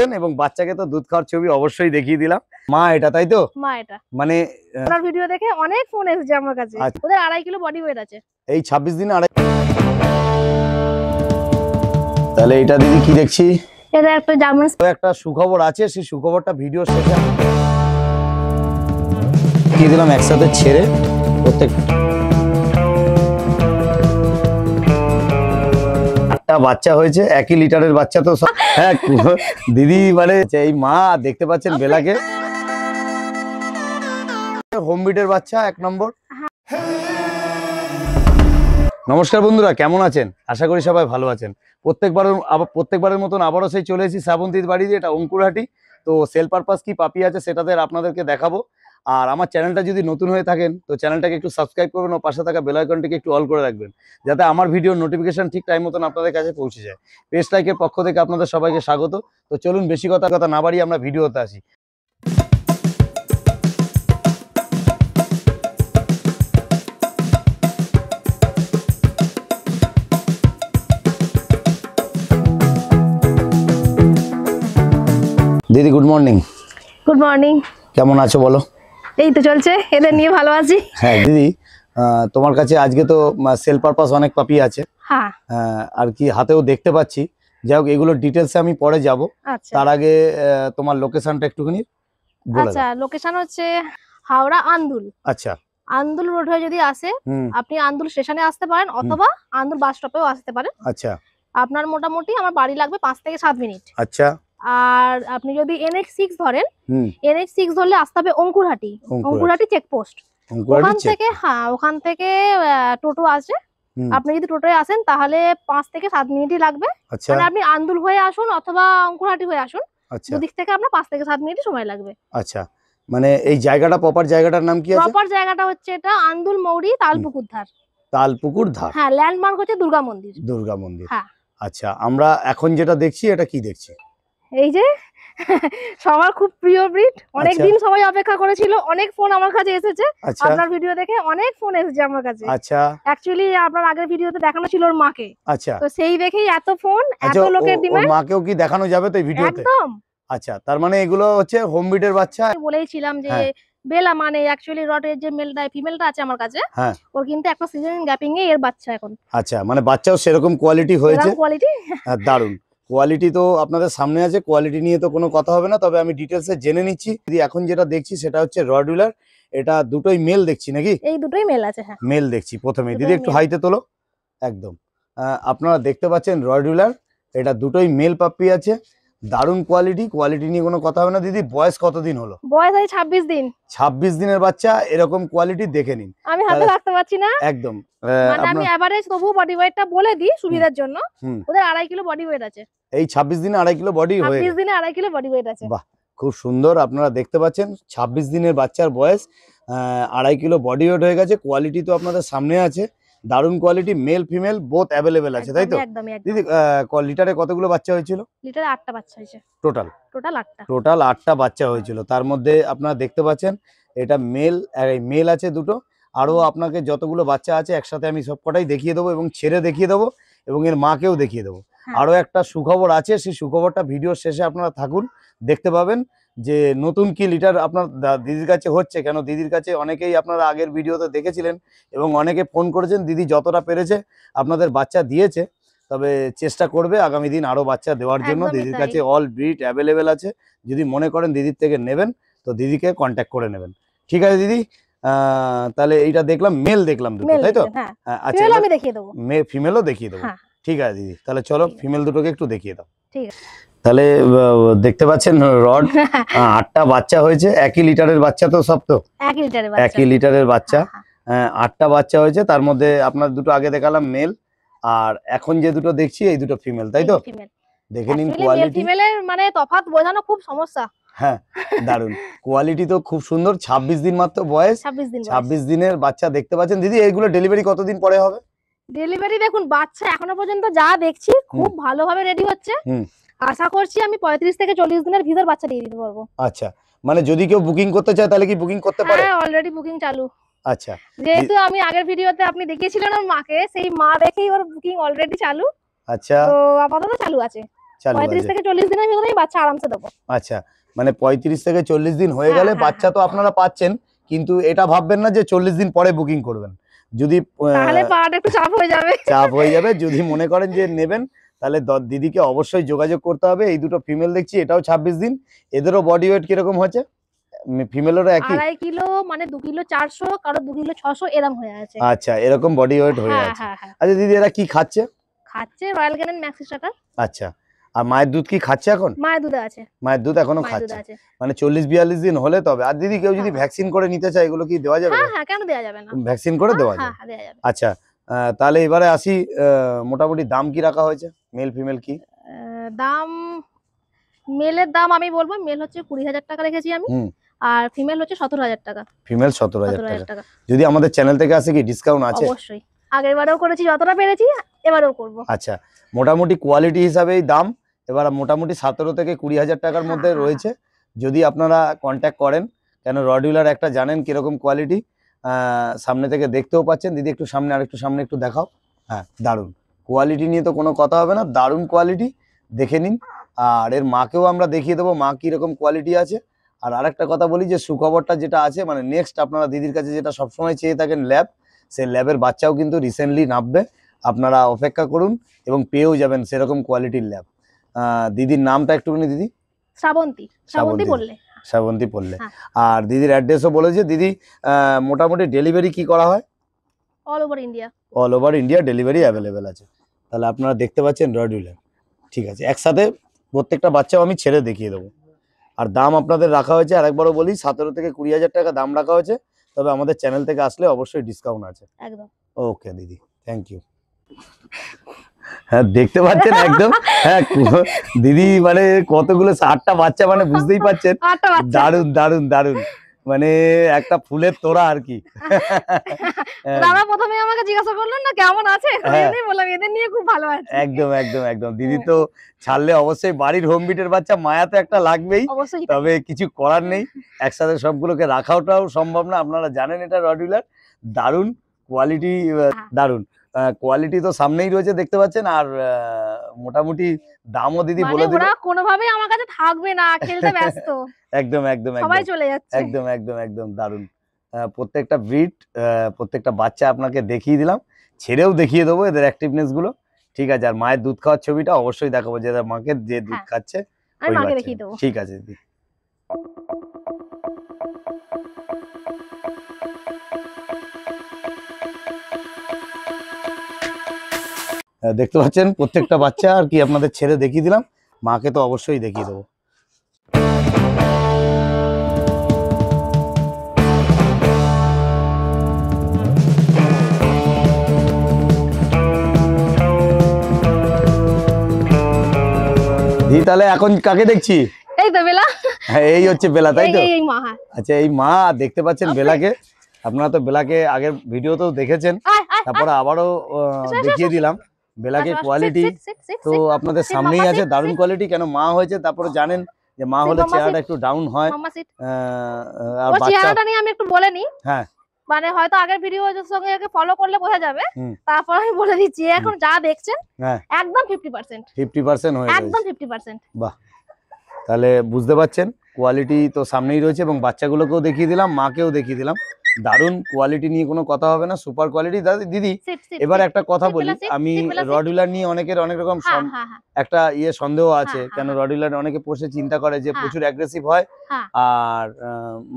দিলেন এবং বাচ্চাকে তো দুধ খাওয়ার ছবি অবশ্যই দেখিয়ে দিলাম। মা এটা, তাই তো? মা এটা মানে আপনার ভিডিও দেখে অনেক ফোন এসেছে আমার কাছে। ওদের 2.5 কিলো বডি ওয়েট আছে। এই 26 দিনে 2.5। তাহলে এটা দিদি কি দেখছি? এটা একটা জার্মান। একটা সুখবর আছে, সেই সুখবরটা ভিডিও শেষে দিয়ে দিলাম একসাথে ছেড়ে। প্রত্যেক একটা বাচ্চা হয়েছে, 1 লিটারের বাচ্চা তো। হ্যাঁ দিদি মানে এই মা দেখতে পাচ্ছেন বেলাকে, হোম ব্রিডের বাচ্চা 1 নম্বর। নমস্কার বন্ধুরা, কেমন আছেন? আশা করি সবাই ভালো আছেন। প্রত্যেকবারের মতন আবারও সেই চলে এসেছি শ্রাবন্তীর বাড়িতে। এটা অঙ্কুরহাটি। তো সেল পারপাস কি পাপি আছে সেটাতে আপনাদেরকে দেখাবো। আর আমার চ্যানেলটা যদি নতুন হয়ে থাকেন তো চ্যানেলটাকে একটু সাবস্ক্রাইব করবেন ও পাশে থাকা বেল আইকনটিকে একটু অল করে রাখবেন, যাতে আমার ভিডিওর নোটিফিকেশন ঠিক টাইম মতন আপনাদের কাছে পৌঁছে যায়। পেজ লাইকের পক্ষ থেকে আপনাদের সবাইকে স্বাগত। তো চলুন বেশি কথা না বাড়িয়ে আমরা ভিডিওতে আসি। দিদি গুড মর্নিং। Good morning. কেমন আছো বলো? এই তো চলছে, এদের নিয়ে ভালো আছি। হ্যাঁ দিদি, তোমার কাছে আজকে তো সেল পারপাস অনেক পাপি আছে। হ্যাঁ আর কি হাতেও দেখতে পাচ্ছি। যাই হোক এগুলোর ডিটেলসে আমি পরে যাব। তার আগে তোমার লোকেশনটা একটুখানি বলে দাও। আচ্ছা, লোকেশন হচ্ছে হাওড়া আন্দুল। আচ্ছা, আন্দুল রোড হয়ে যদি আসে আপনি আন্দুল স্টেশনে আসতে পারেন, অথবা আন্দুল বাস স্টপেও আসতে পারেন। আচ্ছা, আপনার মোটামুটি আমার বাড়ি লাগবে 5 থেকে 7 মিনিট। আচ্ছা। আর আপনি যদি NH6 ধরেন, NH6 ধরলে আসতে হবে অঙ্কুরহাটি চেকপোস্ট। ওখান থেকে টোটো আসে। আপনি যদি টোটোয় আসেন তাহলে 5 থেকে 7 মিনিটই লাগবে। মানে আপনি আন্দুল হয়ে আসুন অথবা অঙ্কুরহাটি হয়ে আসুন, দুদিক থেকে আপনার 5 থেকে 7 মিনিট সময় লাগবে। আচ্ছা, মানে এই জায়গাটা প্রপার জায়গাটার নাম কি আছে? প্রপার জায়গাটা হচ্ছে এটা আন্দুল মৌরি তালপুকুর ধার। তালপুকুর ধার। হ্যাঁ, ল্যান্ডমার্ক হচ্ছে দুর্গা মন্দির। হ্যাঁ। আচ্ছা, আমরা এখন যেটা দেখছি এটা কি দেখছি? এই যে সবার খুব প্রিয় ব্রিড, অনেক দিন সবাই অপেক্ষা করেছিল, অনেক ফোন আমার কাছে এসেছে। আপনার ভিডিও দেখে অনেক ফোন এসেছে আমার কাছে। আচ্ছা, অ্যাকচুয়ালি আপনার আগের ভিডিওতে দেখানো ছিল ওর মাকে। আচ্ছা, তো সেই দেখেই এত ফোন, এত লোকের ডিমান্ড। ওর মাকেও কি দেখানো যাবে তো এই ভিডিওতে? একদম। আচ্ছা, তার মানে এগুলো হচ্ছে হোম ব্রিডের বাচ্চা। আমি বলেইছিলাম যে বেলা মানে অ্যাকচুয়ালি রটের যে মেলটা ফিমেলটা আছে আমার কাছে, ওর কিন্তু একটা সিজন গ্যাপিং এ এর বাচ্চা এখন। আচ্ছা, মানে বাচ্চাও সেরকম কোয়ালিটি হয়েছে। কোয়ালিটি দারুন কোয়ালিটি তো আপনাদের সামনে আছে, কোয়ালিটি নিয়ে তো কোনো কথা হবে না। তবে আমি ডিটেলসে জেনে নিচ্ছি। দিদি এখন যেটা দেখছি সেটা হচ্ছে রডউলার। এটা দুটোই মেল দেখছি নাকি? এই দুটোই মেল আছে। হ্যাঁ, মেল দেখছি প্রথমে। দিদি একটু হাইতে তোলো। একদম আপনারা দেখতে পাচ্ছেন রডউলার, এটা দুটোই মেল পাপ্পি আছে। দারুন কোয়ালিটি নিয়ে কোনো কথা হবে না। দিদি বয়স কতদিন হলো? বয়স আছে 26 দিন। 26 দিনের বাচ্চা, এরকম কোয়ালিটি দেখে নিন। আমি হাতে রাখতে পারছি না একদম। মানে আমি এভারেজ তবু বডি ওয়েটটা বলে দিই সুবিধার জন্য। ওদের 2.5 কিলো বডি ওয়েট আছে। এই 26 দিনে 2.5 কিলো বডি হয়ে 26 দিনে 2.5 কিলো বডি ওয়েট আছে। বাহ, খুব সুন্দর। আপনারা দেখতে পাচ্ছেন 26 দিনের বাচ্চার বয়স, 2.5 কিলো বডি ওয়েট হয়ে গেছে। কোয়ালিটি তো আপনাদের সামনে আছে, দারুন quality. Male female both available আছে, তাই তো? দিদি লিটারে কতগুলো বাচ্চা হয়েছিল? লিটারে 8টা বাচ্চা হয়েছে। টোটাল 8টা বাচ্চা হয়েছিল। তার মধ্যে আপনারা দেখতে পাচ্ছেন এটা মেল আছে দুটো। আরো আপনাকে যতগুলো বাচ্চা আছে একসাথে আমি সবকটাই দেখিয়ে দেবো এবং ছেড়ে দেখিয়ে দেবো এবং এর মাকেও দেখিয়ে দেবো। আরো একটা সুখবর আছে, সেই সুখবরটা ভিডিওর শেষে আপনারা থাকুন, দেখতে পাবেন যে নতুন কি লিটার আপনার দিদির কাছে হচ্ছে। কেন দিদির কাছে অনেকেই আপনারা আগের ভিডিওতে দেখেছিলেন এবং অনেকে ফোন করেছেন। দিদি যতটা পেরেছে আপনাদের বাচ্চা দিয়েছে, তবে চেষ্টা করবে আগামী দিন আরো বাচ্চা দেওয়ার জন্য। দিদির কাছে অল ব্রিড অ্যাভেলেবেল আছে। যদি মনে করেন দিদির থেকে নেবেন তো দিদিকে কন্ট্যাক্ট করে নেবেন। ঠিক আছে দিদি, তাহলে এইটা দেখলাম মেল দেখলাম দুটো, তাই তো? আচ্ছা, আমি দেখিয়ে দেবো, ফিমেলও দেখিয়ে দেবো। ঠিক আছে দিদি, তাহলে চলো ফিমেল দুটোকে একটু দেখিয়ে দাও। ঠিক আছে। তাহলে দেখতে পাচ্ছেন রড 8টা বাচ্চা হয়েছে। 1 লিটারের বাচ্চা তো সব, তো 1 লিটারের বাচ্চা। 8টা বাচ্চা হয়েছে। তার মধ্যে আপনার দুটো আগে দেখালাম মেল, আর এখন যে দুটো দেখছি এই দুটো ফিমেল, তাই তো? দেখে নিন কোয়ালিটি। ফিমেলের মানে তফাৎ বোঝানো খুব সমস্যা। হ্যাঁ, দারুন কোয়ালিটি তো খুব সুন্দর। 26 দিন মাত্র বয়স। 26 দিনের বাচ্চা দেখতে পাচ্ছেন। দিদি এইগুলো ডেলিভারি কতদিন পরে হবে? ডেলিভারি দেখুন, বাচ্চা এখনো পর্যন্ত যা দেখছি খুব ভালোভাবে রেডি হচ্ছে। আশা করছি আমি 35 থেকে 40 দিনের ভিতর বাচ্চা দিয়ে দিতে পারবো। আচ্ছা, মানে যদি কেউ বুকিং করতে চায় তাহলে কি বুকিং করতে পারে? হ্যাঁ, অলরেডি বুকিং চালু। আচ্ছা, যেহেতু আমি আগের ভিডিওতে আপনি দেখিয়েছিলেন ওর মাকে, সেই মা দেখেই ওর বুকিং অলরেডি চালু। আচ্ছা, তো আপাতত চালু আছে। চালু 35 আছে। থেকে 40 দিনের ভিতরে বাচ্চা আরামসে দেবো। আচ্ছা, মানে 35 থেকে 40 দিন হয়ে হ্যাঁ, গেলে হ্যাঁ, বাচ্চা তো আপনারা পাচ্ছেন, কিন্তু এটা ভাববেন না যে 40 দিন পরে বুকিং করবেন। যদি তাহলে পাওয়াটা একটু চাপ হয়ে যাবে। চাপ হয়ে যাবে। যদি মনে করেন যে নেবেন, তাহলে দিদিকে অবশ্যই যোগাযোগ করতে হবে। এই দুটো ফিমেল দেখছি, এটাও 26 দিন। এদেরও বডি ওয়েট কিরকম হচ্ছে? ফিমেলেরও একই? 2.5 কিলো, মানে 2 কিলো 400, কারো 2 কিলো 600 এরকম হয়ে আছে। আচ্ছা, এরকম বডি ওয়েট হয়ে হ্যাঁ, আছে। হ্যাঁ, হ্যাঁ। আচ্ছা দিদি, এরা কি খাচ্ছে? খাচ্ছে রয়্যাল ক্যানিন ম্যাক্সি স্টার্টার। আচ্ছা, আর মায়ের দুধ কি খাচ্ছে এখন? মায়ের দুধে আছে। মায়ের দুধ এখনো মায়ের দুধে খাচ্ছে, আছে। মানে 40-42 দিন হলে তবে। আর দিদি, কেউ যদি হ্যাঁ। ভ্যাকসিন করে নিতে চায়, এগুলো কি দেওয়া যাবে? হ্যাঁ, হ্যাঁ, কেন দেওয়া যাবে না? ভ্যাকসিন করে দেওয়া হ্যাঁ, যায়। হ্যাঁ, দেওয়া যাবে। আচ্ছা, তাহলে এবারে আসি, মোটামুটি দাম কি রাখা হয়েছে মেল ফিমেল কি? দাম, মেলের দাম আমি বলবো, মেল হচ্ছে 20,000 টাকা রেখেছি আমি, আর ফিমেল হচ্ছে 17,000 টাকা। ফিমেল 17,000 17,000 টাকা। টাকা। যদি আমাদের চ্যানেল থেকে আসে কি ডিসকাউন্ট আছে? অবশ্যই, আগের বারেও করেছি, যতটা পেরেছি এবারেও করব। আচ্ছা, মোটামুটি কোয়ালিটি হিসাবে এই দাম এবার মোটামুটি 17 থেকে 20,000 টাকার মধ্যে হ্যাঁ, রয়েছে। যদি আপনারা কন্ট্যাক্ট করেন, কেন রডউলার একটা জানেন কিরকম কোয়ালিটি, সামনে থেকে দেখতেও পাচ্ছেন। দিদি একটু সামনে, আর একটু সামনে একটু দেখাও। হ্যাঁ, দারুণ কোয়ালিটি নিয়ে তো কোনো কথা হবে না, দারুণ কোয়ালিটি, দেখে নিন। আর এর মাকেও আমরা দেখিয়ে দেবো মা কিরকম কোয়ালিটি আছে। আর আরেকটা কথা বলি, যে সুখবরটা যেটা আছে, মানে নেক্সট আপনারা দিদির কাছে যেটা সবসময় চেয়ে থাকেন, ল্যাব, সেই ল্যাবের বাচ্চাও কিন্তু রিসেন্টলি নামবে। আপনারা অপেক্ষা করুন এবং পেয়েও যাবেন সেরকম কোয়ালিটির ল্যাব। দিদির নামটা একটুখানি দিদি। শ্রাবন্তী। শ্রাবন্তী বললে। শ্রাবন্তী পড়লে। হ্যাঁ। আর দিদির অ্যাড্রেসও বলেছে। দিদি, মোটামুটি ডেলিভারি কি করা হয়? All over India. All over India delivery available আছে। তাহলে আপনারা দেখতে পাচ্ছেন রডউলার। ঠিক আছে, একসাথে প্রত্যেকটা বাচ্চাও আমি ছেড়ে দেখিয়ে দেবো। আর দাম আপনাদের রাখা হয়েছে, আরেকবারও বলি, 17 থেকে 20,000 টাকা দাম রাখা হয়েছে। তবে আমাদের চ্যানেল থেকে আসলে অবশ্যই ডিসকাউন্ট আছে। একদম। ওকে দিদি, থ্যাংক ইউ। হ্যাঁ, দেখতে পাচ্ছেন একদম। হ্যাঁ, দিদি মানে কতগুলো 8টা বাচ্চা, মানে বুঝতেই পাচ্ছেন। 8টা বাচ্চা। দারুন দারুন দারুন, মানে একটা ফুলের তোড়া আর কি। দাদা প্রথমে আমাকে জিজ্ঞাসা করলেন না কেমন আছে, হ্যাঁ। আমি বললাম এদের নিয়ে খুব ভালো আছে। একদম একদম একদম। দিদি তো ছাড়লে অবশ্যই বাড়ির হোম বিটের বাচ্চা, মায়া তো একটা লাগবেই। অবশ্যই। তবে কিছু করার নেই, একসাথে সবগুলোকে রাখাটাও সম্ভব না। আপনারা জানেন এটা রডউলার। দারুন কোয়ালিটি, দারুন কোয়ালিটি তো সামনেই রয়েছে, দেখতে পাচ্ছেন। আর মোটামুটি দামও দিদি মানে বলে দিল। ওরা কোনোভাবেই আমার কাছে থাকবে না, খেলতে ব্যস্ত। একদম একদম সবাই একদম চলে যাচ্ছে। একদম একদম একদম দারুন। প্রত্যেকটা ব্রিড, প্রত্যেকটা বাচ্চা আপনাকে দেখিয়ে দিলাম, ছেড়েও দেখিয়ে দেবো এদের অ্যাক্টিভনেস গুলো। ঠিক আছে, আর মায়ের দুধ খাওয়ার ছবিটা অবশ্যই দেখাবো, যে মাকে যে দুধ হ্যাঁ, খাচ্ছে আমি ওই মাকে বাচ্চা। দেখিয়ে দেবো। ঠিক আছে দিদি। দেখতে পাচ্ছেন প্রত্যেকটা বাচ্চা আর কি আপনাদের ছেড়ে দেখিয়ে দিলাম, মাকে তো অবশ্যই দেখিয়ে দেবো। তাহলে এখন কাকে দেখছি? এই তো বেলা। হ্যাঁ, এই হচ্ছে বেলা, তাই তো? এই মা। হ্যাঁ, আচ্ছা, এই মা। দেখতে পাচ্ছেন বেলাকে, আপনারা তো বেলাকে আগের ভিডিওতেও দেখেছেন, তারপরে আবারও দেখিয়ে দিলাম বেলাকে কোয়ালিটি। তো আপনাদের সামনেই আছে, দারুণ কোয়ালিটি। কেন মা হয়েছে, তারপরে জানেন যে মা হলে চেহারাটা একটু ডাউন হয়। আর বাচ্চা চেহারাটা নিয়ে আমি একটু বলে নিই। হ্যাঁ, মানে হয়তো আগের ভিডিওর সঙ্গে ফলো করলে বোঝা যাবে। তারপর আমি বলে দিচ্ছি, এখন যা দেখছেন একদম 50%। 50% হয়ে গেছে, একদম 50%। বাহ, তাহলে বুঝতে পারছেন কোয়ালিটি তো সামনেই রয়েছে, এবং বাচ্চাগুলোকেও দেখিয়ে দিলাম, মাকেও দেখিয়ে দিলাম। দারুণ কোয়ালিটি নিয়ে কোনো কথা হবে না, সুপার কোয়ালিটি। দিদি এবার একটা কথা বলি, আমি রডউলার নিয়ে অনেকের অনেক রকম একটা সন্দেহ আছে। কেন রডউলার অনেকে পোষে, চিন্তা করে যে প্রচুর অ্যাগ্রেসিভ হয়, আর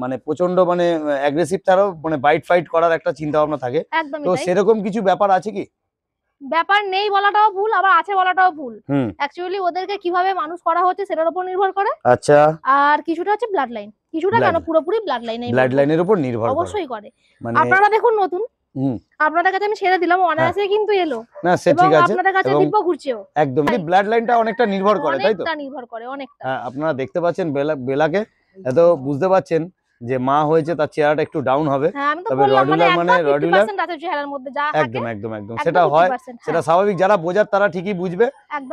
মানে প্রচন্ড মানে অ্যাগ্রেসিভ, তারও মানে বাইট ফাইট করার একটা চিন্তা ভাবনা থাকে। তো সেরকম কিছু ব্যাপার আছে কি? ব্যাপার নেই বলাটাও ভুল, আবার আছে বলাটাও ভুল। অ্যাকচুয়ালি ওদেরকে কিভাবে মানুষ করা হচ্ছে সেটার উপর নির্ভর করে। আচ্ছা। আর কিছুটা হচ্ছে ব্লাড লাইন, কিছুটা কেন পুরোপুরি ব্লাড লাইন, ব্লাড লাইনের উপর নির্ভর করে, অবশ্যই করে। আপনারা দেখুন নতুন, আপনাদের কাছে আমি ছেড়ে দিলাম, অনায়াসে কিন্তু এলো না, সে ঠিক আছে। আপনাদের কাছে দিব্য ঘুরছেও। একদম, ব্লাড লাইনটা অনেকটা নির্ভর করে, তাই তো? অনেকটা নির্ভর করে, অনেকটা। হ্যাঁ, আপনারা দেখতে পাচ্ছেন বেলাকে, এত বুঝতে পাচ্ছেন যে মা হয়েছে, তার চেহারাটা একটু ডাউন হবে। তবে রডউলার মানে রডউলার একদম একদম একদম সেটা হয়, সেটা স্বাভাবিক। যারা বোঝার তারা ঠিকই বুঝবে।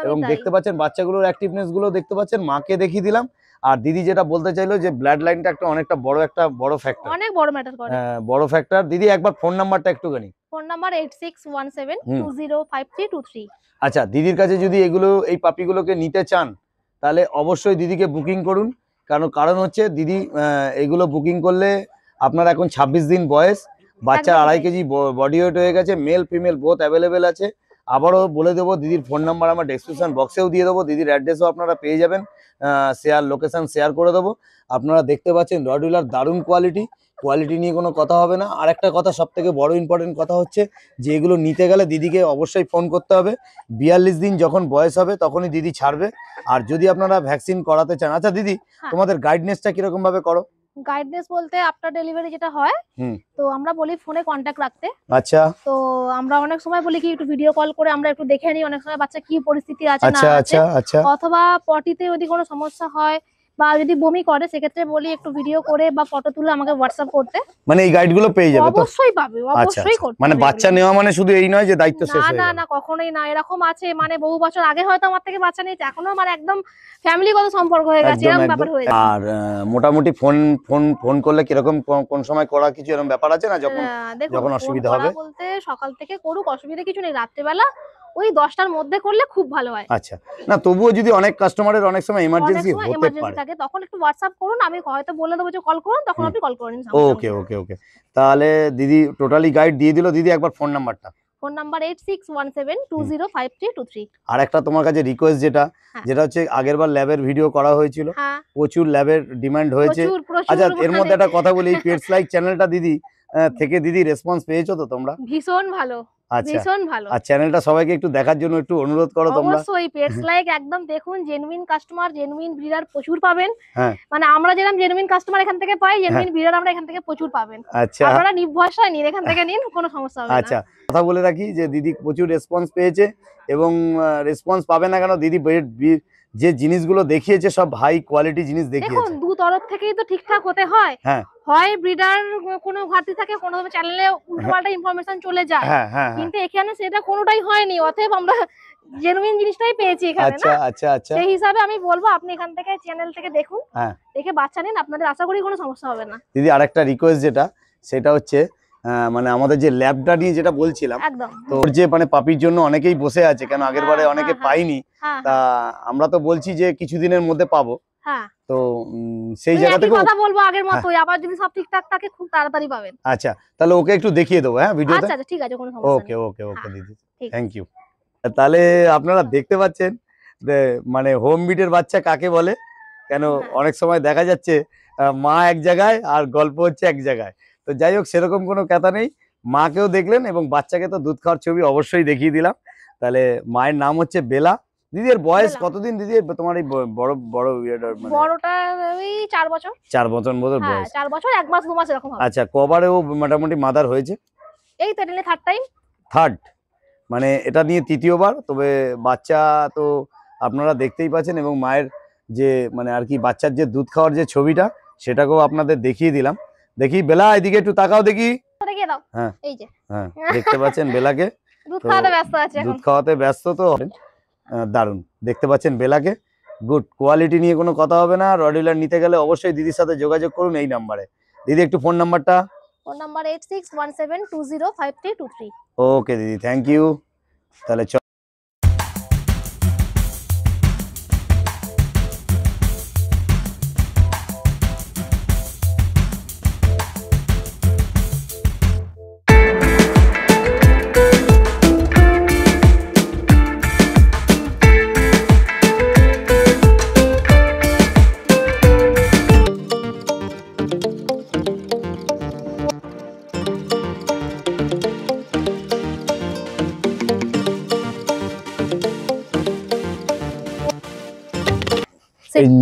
এবং দেখতে পাচ্ছেন বাচ্চাগুলোর অ্যাক্টিভনেস গুলো দেখতে পাচ্ছেন, মাকে দেখিয়ে দিলাম। আর দিদি যেটা বলতে চাইলো যে ব্লাড লাইনটা অনেকটা বড় ফ্যাক্টর, অনেক বড় ম্যাটার করে। বড় ফ্যাক্টর। দিদি একবার ফোন নাম্বারটা একটুখানি। Phone number 8617205323। আচ্ছা, দিদির কাছে যদি এই পাপিগুলোকে নিতে চান তাহলে অবশ্যই দিদিকে বুকিং করুন। কারণ হচ্ছে দিদি এগুলো বুকিং করলে আপনার এখন 26 দিন বয়স, বাচ্চার 2.5 কেজি বডি ওয়েট হয়ে গেছে, মেল ফিমেল বোথ অ্যাভেলেবেল আছে। আবারও বলে দেবো, দিদির ফোন নাম্বার আমার ডেসক্রিপশন বক্সেও দিয়ে দেবো, দিদির অ্যাড্রেসও আপনারা পেয়ে যাবেন, লোকেশন শেয়ার করে দেবো। আপনারা দেখতে পাচ্ছেন রডউইলার দারুণ কোয়ালিটি নিয়ে কোনো কথা হবে না। আর একটা কথা, সব থেকে বড় ইম্পর্টেন্ট কথা হচ্ছে যে এগুলো নিতে গেলে দিদিকে অবশ্যই ফোন করতে হবে। 42 দিন যখন বয়স হবে তখনই দিদি ছাড়বে। আর যদি আপনারা ভ্যাকসিন করাতে চান, আচ্ছা দিদি তোমাদের গাইডনেসটা কিরকম ভাবে করো? গাইডনেস বলতে আফটার ডেলিভারি যেটা হয়, তো আমরা বলি ফোনে কন্টাক্ট রাখতে। আচ্ছা। তো আমরা অনেক সময় বলি কি একটু ভিডিও কল করে আমরা একটু দেখে নিই অনেক সময় বাচ্চা কি পরিস্থিতি আছে না আছে, অথবা পটিতে যদি কোনো সমস্যা হয় বা যদি বমি করে সেক্ষেত্রে বলি একটু ভিডিও করে বা ফটো তুলে আমাকে হোয়াটসঅ্যাপ করতে। মানে এই গাইডগুলো পেয়ে যাবে তো? অবশ্যই পাবে, অবশ্যই করতে। মানে বাচ্চা নেওয়া মানে শুধু এই নয় যে দায়িত্ব শেষ হয়ে গেল। না না, কখনোই না। এরকম আছে মানে বহু বছর আগে হয়তো আমার থেকে বাচ্চা নিয়েছে, এখনো মানে একদম ফ্যামিলিগত সম্পর্ক হয়ে গেছে, এরকম ব্যাপার হয়ে যায়। আর মোটামুটি ফোন করলে কিরকম কোন সময় করা কিছু এরকম ব্যাপার আছে না, যখন অসুবিধা হবে? বলতে সকাল থেকে করুক, অসুবিধা কিছু নেই। রাত্রিবেলা ওই 10টার মধ্যে করলে খুব ভালো হয়। আচ্ছা, না তবুও যদি অনেক কাস্টমারের অনেক সময় ইমার্জেন্সি হতে পারে থাকে তখন একটু হোয়াটসঅ্যাপ করুন, আমি হয়তো বলে দেবো যে কল করুন, তখন আপনি কল করে নিন। ওকে। তাহলে দিদি টোটালি গাইড দিয়ে দিল। দিদি একবার ফোন নাম্বারটা। Phone number 8617205323। আর একটা তোমার কাছে রিকোয়েস্ট যেটা হচ্ছে আগেরবার ল্যাবের ভিডিও করা হয়েছিল, প্রচুর ল্যাবের ডিমান্ড হয়েছে। আচ্ছা, এর মধ্যে একটা কথা বলি, এই পেটস লাইক চ্যানেলটা দিদি থেকে দিদি রেসপন্স পেয়েছো তো তোমরা? ভীষণ ভালো, ভীষণ ভালো। আর চ্যানেলটা সবাইকে একটু দেখার জন্য একটু অনুরোধ করো তোমরা। অবশ্যই পেটস লাইক একদম দেখুন, জেনুইন কাস্টমার, জেনুইন ব্রিডার প্রচুর পাবেন। মানে আমরা যেরকম জেনুইন কাস্টমার এখান থেকে পাই, জেনুইন ব্রিডার আমরা এখান থেকে প্রচুর পাবেন। আচ্ছা, আপনারা নির্ভরসায় নিন, এখান থেকে নিন, কোনো সমস্যা হবে না। আচ্ছা, কথা বলে রাখি যে দিদি প্রচুর রেসপন্স পেয়েছে এবং রেসপন্স পাবে না কেন, দিদি যে জিনিসগুলো দেখিয়েছে সব হাই কোয়ালিটি জিনিস দেখিয়েছে। দেখুন, দু তরফ থেকেই তো ঠিকঠাক হতে হয়। হয় ব্রিডার কোনো ঘাটতি থাকে, কোনো চ্যানেলে উল্টোপাল্টা ইনফরমেশন চলে যায়, কিন্তু এখানে সেটা কোনোটাই হয়নি। অতএব আমরা জেনুইন জিনিসটাই পেয়েছি এখানে। আচ্ছা। সেই হিসাবে আমি বলবো আপনি এখান থেকে চ্যানেল থেকে দেখুন, দেখে বাচ্চা নিন, আপনাদের আশা করি কোনো সমস্যা হবে না। দিদি আরেকটা রিকোয়েস্ট সেটা হচ্ছে মানে আমাদের যে ল্যাবটা নিয়ে যেটা বলছিলাম, তো যে মানে পাপির জন্য অনেকেই বসে আছে, কেন আগের বারে অনেকে পাইনি, তা আমরা তো বলছি যে কিছুদিনের মধ্যে পাবো। তো সেই জায়গা থেকে কথা বলবো আগের মতোই, আবার যদি সব ঠিকঠাক থাকে খুব তাড়াতাড়ি পাবেন। আচ্ছা, তাহলে ওকে একটু দেখিয়ে দেবো ভিডিওতে। আচ্ছা ঠিক আছে, কোনো সমস্যা নেই। ওকে দিদি, থ্যাংক ইউ। তাহলে আপনারা দেখতে পাচ্ছেন মানে হোম বিটের বাচ্চা কাকে বলে। কেন অনেক সময় দেখা যাচ্ছে মা এক জায়গায় আর গল্প হচ্ছে এক জায়গায়। তো যাই হোক, সেরকম কোনো কথা নেই। মাকেও দেখলেন এবং বাচ্চাকে তো দুধ খাওয়ার ছবি অবশ্যই দেখিয়ে দিলাম। তাহলে মায়ের নাম হচ্ছে বেলা। দিদির বয়স কতদিন দিদি তোমার এই বড় বড়টা ওই 4 বছর 4 বছর বয়স? 4 বছর 1 মাস 2 মাস এরকম হবে। আচ্ছা, কবারে ও মোটামুটি মাদার হয়েছে? এই তো এটা থার্ড টাইম। থার্ড মানে এটা নিয়ে তৃতীয়বার। তবে বাচ্চা তো আপনারা দেখতেই পাচ্ছেন এবং মায়ের যে মানে আর কি বাচ্চার যে দুধ খাওয়ার যে ছবিটা সেটাকেও আপনাদের দেখিয়ে দিলাম। দেখি বেলা, এদিকে একটু তাকাও দেখি। দেখিয়ে দাও। এই যে দেখতে পাচ্ছেন বেলাকে, দুধ খাওয়াতে ব্যস্ত আছে এখন। দুধ খাওয়াতে ব্যস্ত। তো দারুণ দেখতে পাচ্ছেন বেলাকে, গুড কোয়ালিটি নিয়ে কোনো কথা হবে না। রডউইলার নিতে গেলে অবশ্যই দিদির সাথে যোগাযোগ করুন এই নাম্বারে। দিদি একটু ফোন নাম্বারটা। Phone number 8617205323। ওকে দিদি, থ্যাংক ইউ। তাহলে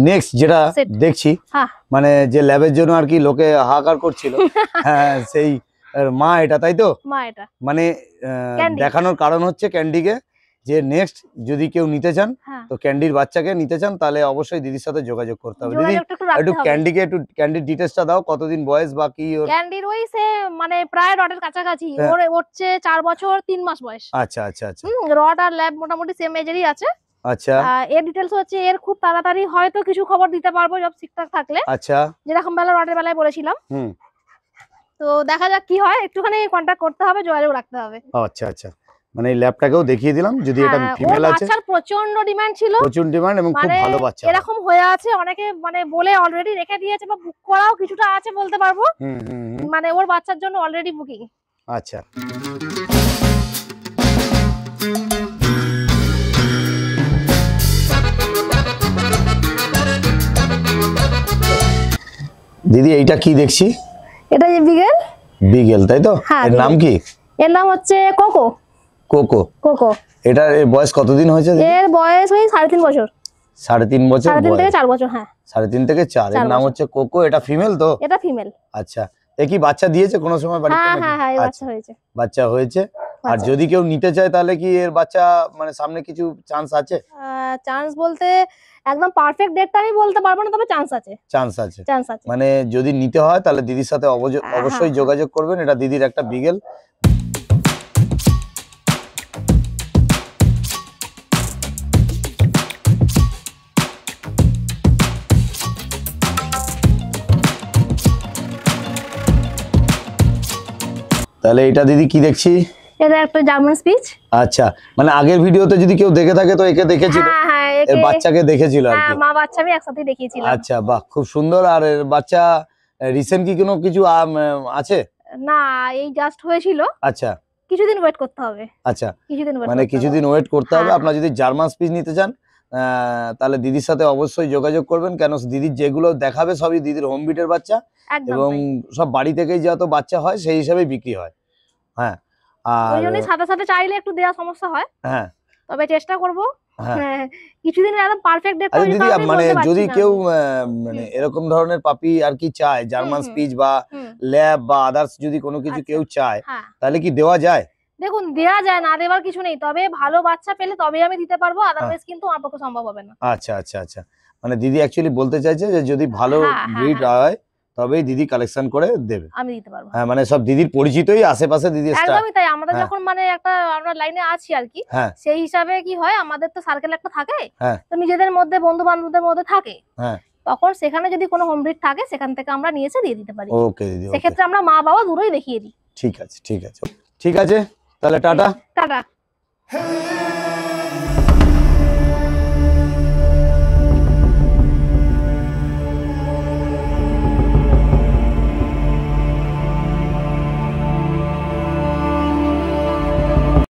নেক্সট যেটা দেখছি মানে যে ল্যাবের জন্য আর কি লোকে হাহাকার করছিল, সেই মা এটা, তাই তো? মানে দেখানোর কারণ হচ্ছে ক্যান্ডিকে, যে নেক্সট যদি কেউ নিতে চান তো ক্যান্ডির বাচ্চাকে নিতে চান তাহলে অবশ্যই দিদির সাথে যোগাযোগ করতে হবে। দিদি একটু ক্যান্ডির ডিটেইলসটা দাও, কতদিন বয়স বা কি ওর? ক্যান্ডির ওই সে মানে প্রায় রডের কাছাকাছি, ওর হচ্ছে 4 বছর 3 মাস বয়স। আচ্ছা। রড আর ল্যাব মোটামুটি সেম এজেরই আছে। আচ্ছা এর ডিটেলস হচ্ছে এর খুব তাড়াতাড়ি হয়তো কিছু খবর দিতে পারবো সব ঠিকঠাক থাকলে। আচ্ছা যেরকম বেলা রটের বেলায় বলেছিলাম। তো দেখা যাক কি হয়, একটুখানি কন্টাক্ট করতে হবে, যোগাযোগ রাখতে হবে। আচ্ছা আচ্ছা, মানে এই ল্যাবটাকেও দেখিয়ে দিলাম, যদি এটা ফিমেল আছে। বাচ্চার প্রচন্ড ডিমান্ড ছিল, প্রচুর ডিমান্ড এবং খুব ভালো বাচ্চা। এরকম হয়ে আছে অনেকে মানে বলে অলরেডি রেখে দিয়েছে বা বুক করাও কিছুটা আছে বলতে পারবো। মানে ওর বাচ্চার জন্য অলরেডি বুকিং। আচ্ছা দিদি এইটা কি দেখছি? এটা যে বিগেল। বিগেল তাই তো? এর নাম কি? এর নাম হচ্ছে কোকো। কোকো। কোকো। এটার বয়স কতদিন হয়েছে? এর বয়স ওই 3.5 বছর। 3.5 বছর? 3.5 থেকে 4 বছর। হ্যাঁ 3.5 থেকে 4। এর নাম হচ্ছে কোকো। এটা ফিমেল তো? এটা ফিমেল। আচ্ছা, এ কি বাচ্চা দিয়েছে কোনো সময় বাড়িতে? হ্যাঁ হ্যাঁ হ্যাঁ, বাচ্চা হয়েছে। বাচ্চা হয়েছে। আর যদি কেউ নিতে চায় তাহলে কি এর বাচ্চা মানে সামনে কিছু চান্স আছে? চান্স বলতে একদম পারফেক্ট ডেটটা আমি বলতে পারবো না, তবে চান্স আছে। চান্স আছে। চান্স আছে। মানে যদি নিতে হয় তাহলে দিদির সাথে অবশ্যই যোগাযোগ করবেন। এটা দিদির একটা বিগেল। তাহলে এটা দিদি কি দেখছি? এটা একটা জার্মান স্পিচ। আচ্ছা, মানে আগের ভিডিওতে যদি কেউ দেখে থাকে তো একে দেখেছিল। হ্যাঁ হ্যাঁ, এর বাচ্চাকে দেখেছিল আর কি। হ্যাঁ, মা বাচ্চা আমি একসাথে দেখিয়েছিলাম। আচ্ছা বাহ, খুব সুন্দর। আর এর বাচ্চা রিসেন্ট কি কোনো কিছু আছে? না, এই জাস্ট হয়েছিল। আচ্ছা, কিছুদিন ওয়েট করতে হবে। আচ্ছা, কিছুদিন ওয়েট মানে কিছুদিন ওয়েট করতে হবে। আপনারা যদি জার্মান স্পিচ নিতে চান তাহলে দিদির সাথে অবশ্যই যোগাযোগ করবেন, কেন দিদির যেগুলো দেখাবে সবই দিদির হোম বিটের বাচ্চা এবং সব বাড়ি থেকেই যত বাচ্চা হয় সেই হিসাবেই বিক্রি হয়। হ্যাঁ, আর ওই জন্যই সাথে সাথে চাইলে একটু দেওয়া সমস্যা হয়। হ্যাঁ, তবে চেষ্টা করব। হ্যাঁ, কিছুদিন একদম পারফেক্ট ডেট দিদি মানে যদি কেউ মানে এরকম ধরনের পাপি আর কি চায়, জার্মান স্পিচ বা ল্যাব বা আদার্স যদি কোনো কিছু কেউ চায় তাহলে কি দেওয়া যায়? দেখুন, দেওয়া যায়, না দেওয়ার কিছু নেই, তবে ভালো বাচ্চা পেলে তবে আমি দিতে পারবো, আদারওয়াইজ কিন্তু আমার পক্ষে সম্ভব হবে না। আচ্ছা আচ্ছা আচ্ছা, মানে দিদি অ্যাকচুয়ালি বলতে চাইছে যে যদি ভালো ব্রিড হয় তবেই দিদি কালেকশন করে দেবে, আমি দিতে পারবো। হ্যাঁ, মানে সব দিদির পরিচিতই আশেপাশে দিদি স্টার। একদমই তাই, আমাদের যখন মানে একটা আমরা লাইনে আছি আর কি, সেই হিসাবে কি হয় আমাদের তো সার্কেল একটা থাকে, তো নিজেদের মধ্যে বন্ধু বান্ধবদের মধ্যে থাকে, তখন সেখানে যদি কোনো হোম ব্রিড থাকে সেখান থেকে আমরা নিয়ে এসে দিয়ে দিতে পারি। ওকে দিদি, সেক্ষেত্রে আমরা মা বাবা দুটোই দেখিয়ে দিই। ঠিক আছে ঠিক আছে ঠিক আছে, তাহলে টাটা। টাটা।